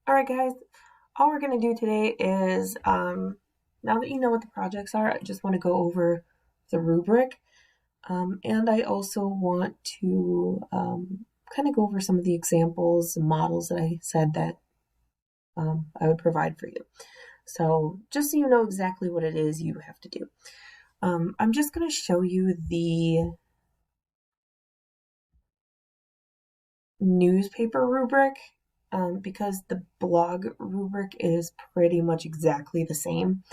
All right, guys, all we're going to do today is now that you know what the projects are, I just want to go over the rubric. And I also want to kind of go over some of the examples and models that I said that I would provide for you. So, just so you know exactly what it is you have to do, I'm just going to show you the newspaper rubric because the blog rubric is pretty much exactly the same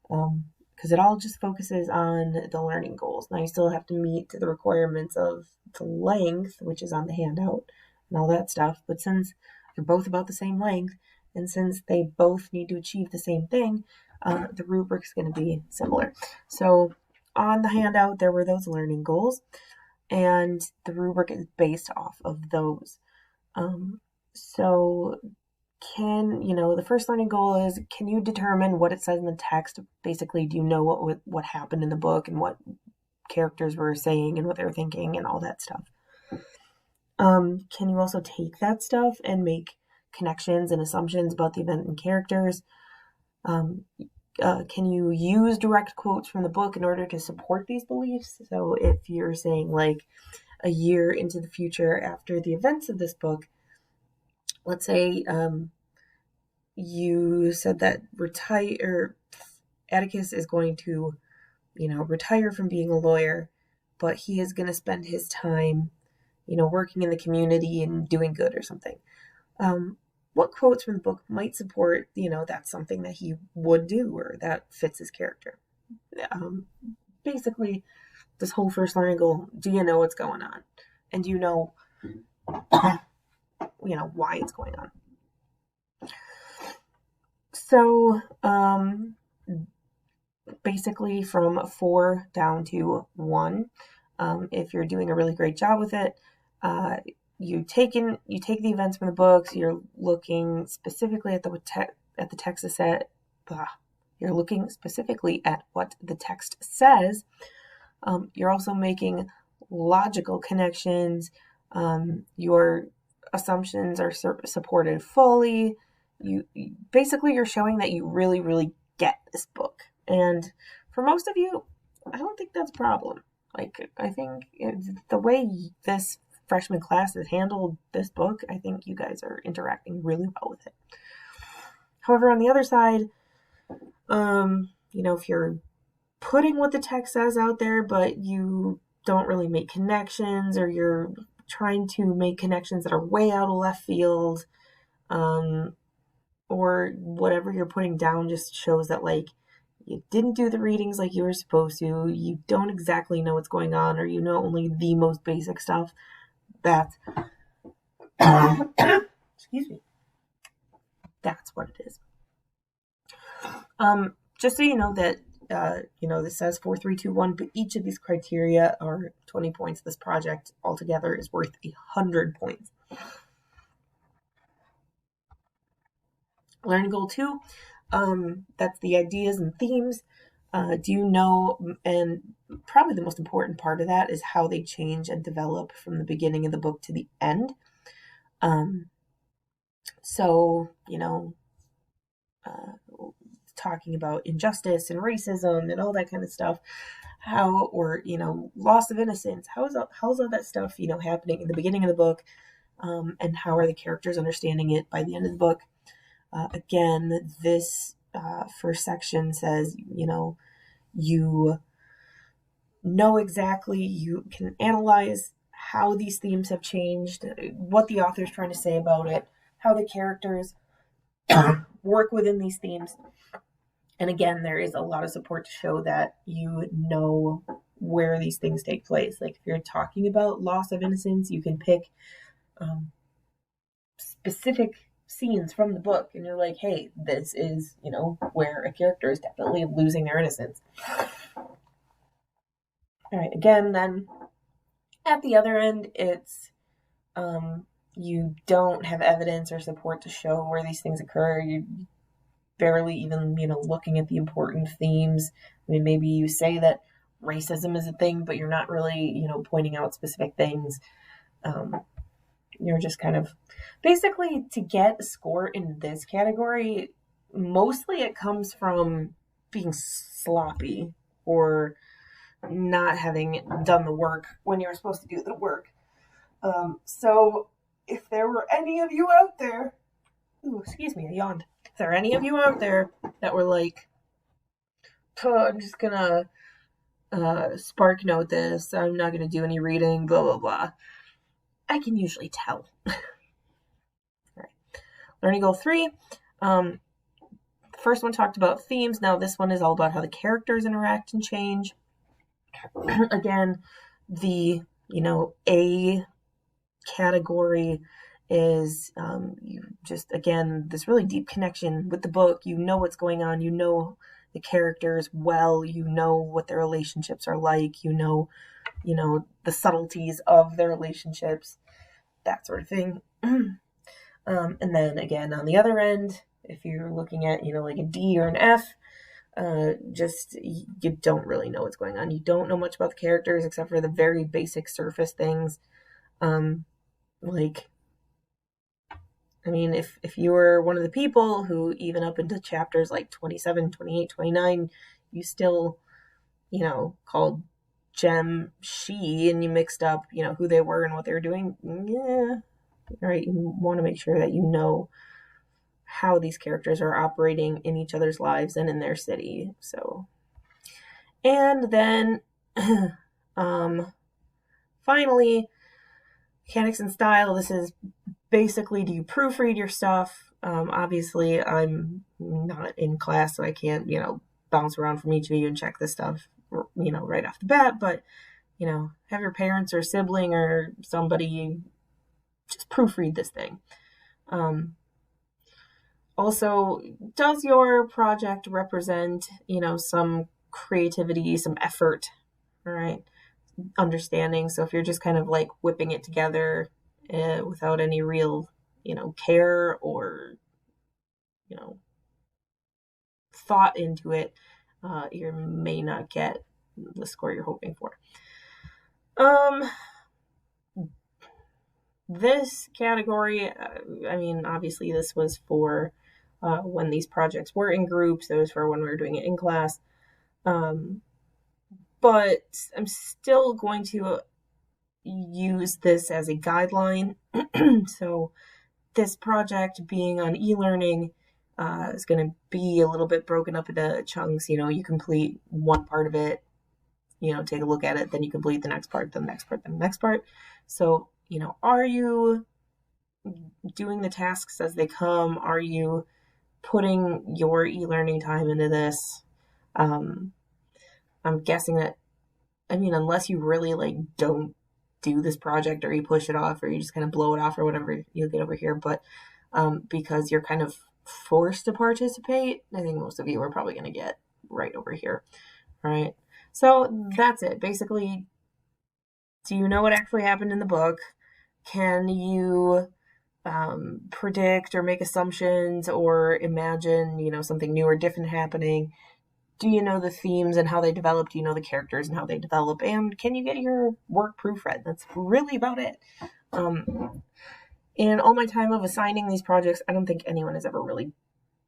because it all just focuses on the learning goals. Now you still have to meet the requirements of the length, which is on the handout and all that stuff, but since they're both about the same length and since they both need to achieve the same thing, the rubric's going to be similar. So on the handout there were those learning goals, and the rubric is based off of those. So the first learning goal is, can you determine what it says in the text? Basically, do you know what happened in the book and what characters were saying and what they were thinking and all that stuff? Can you also take that stuff and make connections and assumptions about the event and characters? Can you use direct quotes from the book in order to support these beliefs? So if you're saying like a year into the future after the events of this book, let's say you said that Atticus is going to, retire from being a lawyer, but he is going to spend his time, working in the community and doing good or something. What quotes from the book might support, that's something that he would do or that fits his character? Basically, this whole first learning goal, do you know what's going on? And do you know, why it's going on? So, basically from 4 down to 1, if you're doing a really great job with it, you take the events from the books. You're looking specifically at the text set. You're looking specifically at what the text says. You're also making logical connections. Your assumptions are supported fully. You're showing that you really, really get this book. And for most of you, I don't think that's a problem. I think the way this freshman class has handled this book, I think you guys are interacting really well with it. However, on the other side, if you're putting what the text says out there, but you don't really make connections, or you're trying to make connections that are way out of left field, or whatever you're putting down just shows that you didn't do the readings like you were supposed to, you don't exactly know what's going on, or you know only the most basic stuff. That's excuse me. That's what it is. Just so you know that this says 4, 3, 2, 1, but each of these criteria are 20 points. This project altogether is worth 100 points. Learning goal 2, that's the ideas and themes. Do you know, and probably the most important part of that is how they change and develop from the beginning of the book to the end. Talking about injustice and racism and all that kind of stuff, loss of innocence, how's all that stuff, happening in the beginning of the book, and how are the characters understanding it by the end of the book? Again, this first section says, you know exactly, you can analyze how these themes have changed, what the author's trying to say about it, how the characters work within these themes. And again, there is a lot of support to show that you know where these things take place. Like if you're talking about loss of innocence, you can pick specific scenes from the book, and you're like, hey, this is, where a character is definitely losing their innocence. All right, again, then at the other end, it's you don't have evidence or support to show where these things occur. You barely even, looking at the important themes. I mean, maybe you say that racism is a thing, but you're not really, pointing out specific things. You're just kind of basically to get a score in this category. Mostly it comes from being sloppy or not having done the work when you're supposed to do the work. So if there were any of you out there, excuse me, I yawned. If there are any of you out there that were like, I'm just gonna spark note this, I'm not gonna do any reading, blah blah blah, I can usually tell. All right. Learning goal 3. The first one talked about themes. Now this one is all about how the characters interact and change. Again, the A category is you just, again, this really deep connection with the book. You know what's going on. You know the characters well. You know what their relationships are like. You know the subtleties of their relationships, that sort of thing. And then again, on the other end, if you're looking at like a D or an F, just you don't really know what's going on. You don't know much about the characters except for the very basic surface things. If you were one of the people who even up into chapters like 27, 28, 29, you still called Jem she, and you mixed up who they were and what they were doing, right? You want to make sure that you know how these characters are operating in each other's lives and in their city. So, and then finally, mechanics and style. This is basically, do you proofread your stuff? Obviously I'm not in class, so I can't bounce around from each of you and check this stuff right off the bat, but have your parents or sibling or somebody just proofread this thing. Also, does your project represent, some creativity, some effort, all right? Understanding. So if you're just kind of like whipping it together without any real, care or, thought into it, you may not get the score you're hoping for. This category, obviously this was for when these projects were in groups. It was for when we were doing it in class. But I'm still going to use this as a guideline. So this project being on e-learning is going to be a little bit broken up into chunks. You complete one part of it, take a look at it, then you complete the next part, then the next part, then the next part. So, are you doing the tasks as they come? Are you putting your e-learning time into this? I'm guessing that, unless you really don't do this project, or you push it off, or you just kind of blow it off, or whatever, you'll get over here. But because you're kind of forced to participate, I think most of you are probably going to get right over here. All right. So that's it. Basically, do you know what actually happened in the book? Can you predict or make assumptions or imagine, something new or different happening? Do you know the themes and how they develop? Do you know the characters and how they develop? And can you get your work proofread? That's really about it. In all my time of assigning these projects, I don't think anyone has ever really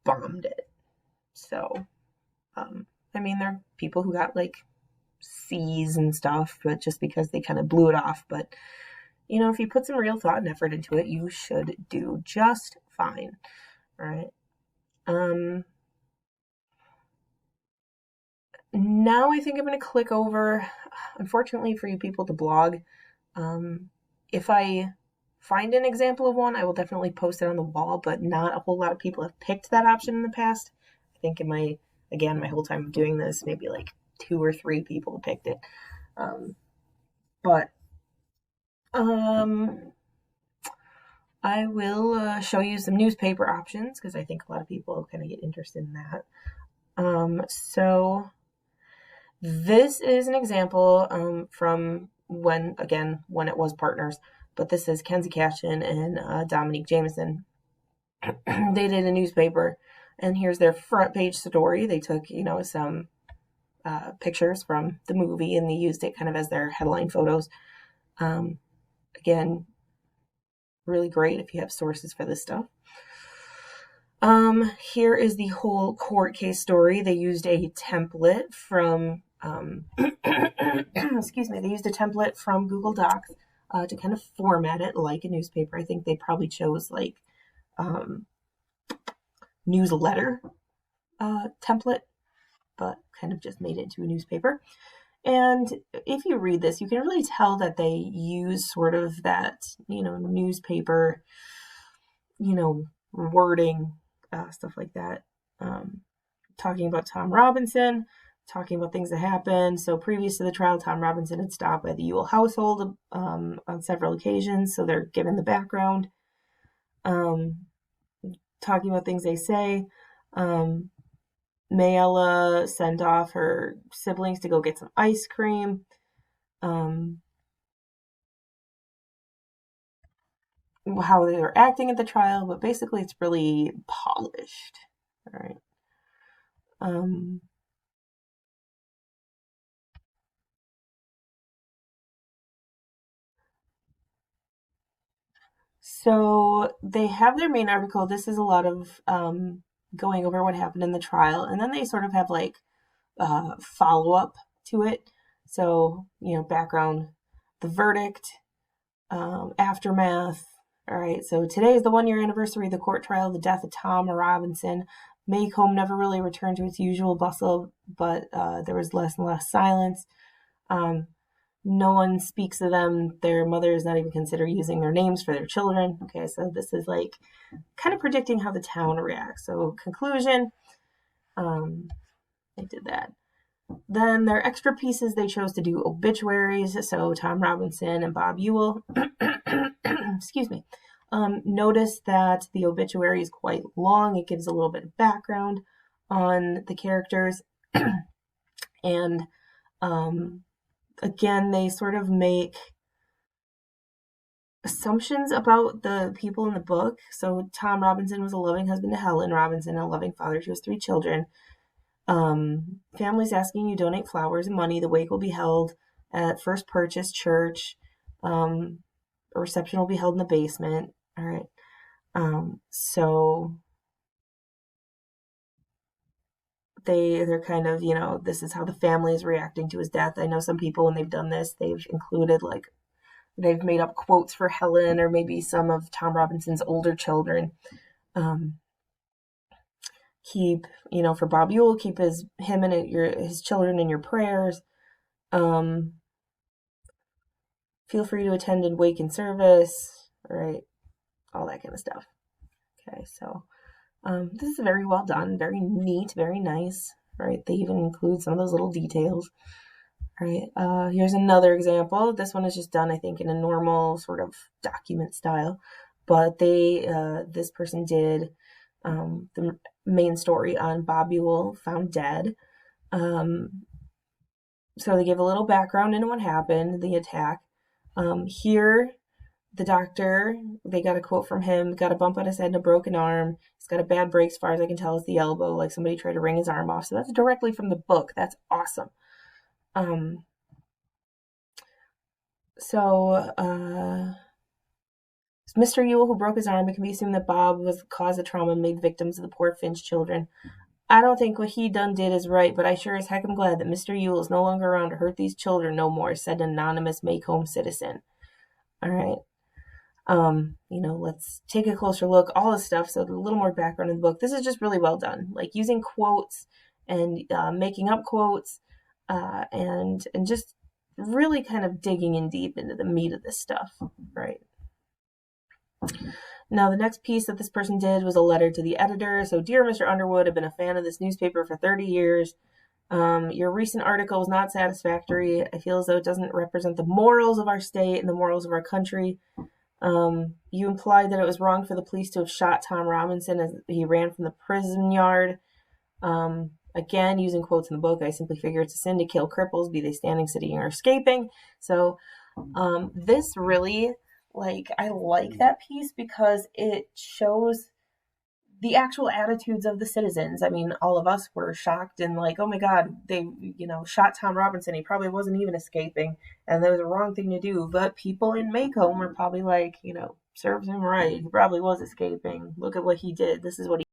bombed it. So, there are people who got like C's and stuff, but just because they kind of blew it off. But, if you put some real thought and effort into it, you should do just fine. All right. Now I think I'm going to click over, unfortunately for you people, the blog. If I find an example of one, I will definitely post it on the wall, but not a whole lot of people have picked that option in the past. I think in my whole time of doing this, maybe like 2 or 3 people have picked it. I will show you some newspaper options, because I think a lot of people kind of get interested in that. So this is an example from when it was partners, but this is Kenzie Cashin and Dominique Jameson. They did a newspaper, and here's their front page story. They took, some pictures from the movie, and they used it kind of as their headline photos. Again, really great if you have sources for this stuff. Here is the whole court case story. They used a template from, excuse me, they used a template from Google Docs to kind of format it like a newspaper. I think they probably chose like newsletter template, but kind of just made it into a newspaper. And if you read this, you can really tell that they use sort of that, newspaper, wording, stuff like that. Talking about Tom Robinson, talking about things that happened. So previous to the trial, Tom Robinson had stopped by the Ewell household on several occasions. So they're given the background. Talking about things they say. Mayella sent off her siblings to go get some ice cream. How they were acting at the trial, but basically it's really polished. All right. So they have their main article. This is a lot of going over what happened in the trial, and then they sort of have like follow up to it. So, background, the verdict, aftermath. All right, so today is the 1-year anniversary of the court trial, the death of Tom Robinson. Maycomb never really returned to its usual bustle, but there was less and less silence. No one speaks of them. Their mother is not even considered using their names for their children. Okay, so this is like kind of predicting how the town reacts. So conclusion, they did that. Then their extra pieces, they chose to do obituaries. So Tom Robinson and Bob Ewell, excuse me, notice that the obituary is quite long. It gives a little bit of background on the characters. And again, they sort of make assumptions about the people in the book. So Tom Robinson was a loving husband to Helen Robinson, a loving father to his 3 children. Families asking you donate flowers and money. The wake will be held at First Purchase Church. A reception will be held in the basement. All right. So they're kind of, this is how the family is reacting to his death. I know some people, when they've done this, they've included like, they've made up quotes for Helen or maybe some of Tom Robinson's older children. Keep, for Bob Ewell, keep his children in your prayers. Feel free to attend and wake in service, right? All that kind of stuff. Okay, so this is very well done, very neat, very nice, right? They even include some of those little details. All right, here's another example. This one is just done, I think, in a normal sort of document style, but this person did the main story on Bob Ewell found dead. So they give a little background into what happened, the attack. Here, the doctor, they got a quote from him, got a bump on his head and a broken arm. He's got a bad break, as far as I can tell, is the elbow, like somebody tried to wring his arm off. So that's directly from the book. That's awesome. Mr. Ewell, who broke his arm, it can be assumed that Bob was the cause of trauma and made victims of the poor Finch children. I don't think what he done did is right, but I sure as heck am glad that Mr. Ewell is no longer around to hurt these children no more, said an anonymous Maycomb citizen. All right. Let's take a closer look, all this stuff. So a little more background in the book. This is just really well done, like using quotes and making up quotes and just really kind of digging in deep into the meat of this stuff, right? Now, the next piece that this person did was a letter to the editor. So, dear Mr. Underwood, I've been a fan of this newspaper for 30 years. Your recent article is not satisfactory. I feel as though it doesn't represent the morals of our state and the morals of our country. You implied that it was wrong for the police to have shot Tom Robinson as he ran from the prison yard. Again, using quotes in the book, I simply figure it's a sin to kill cripples, be they standing, sitting, or escaping. So this really, I like that piece because it shows the actual attitudes of the citizens. I mean, all of us were shocked and like, oh my God, they, shot Tom Robinson. He probably wasn't even escaping. And that was a wrong thing to do. But people in Maycomb were probably like, serves him right. He probably was escaping. Look at what he did. This is what he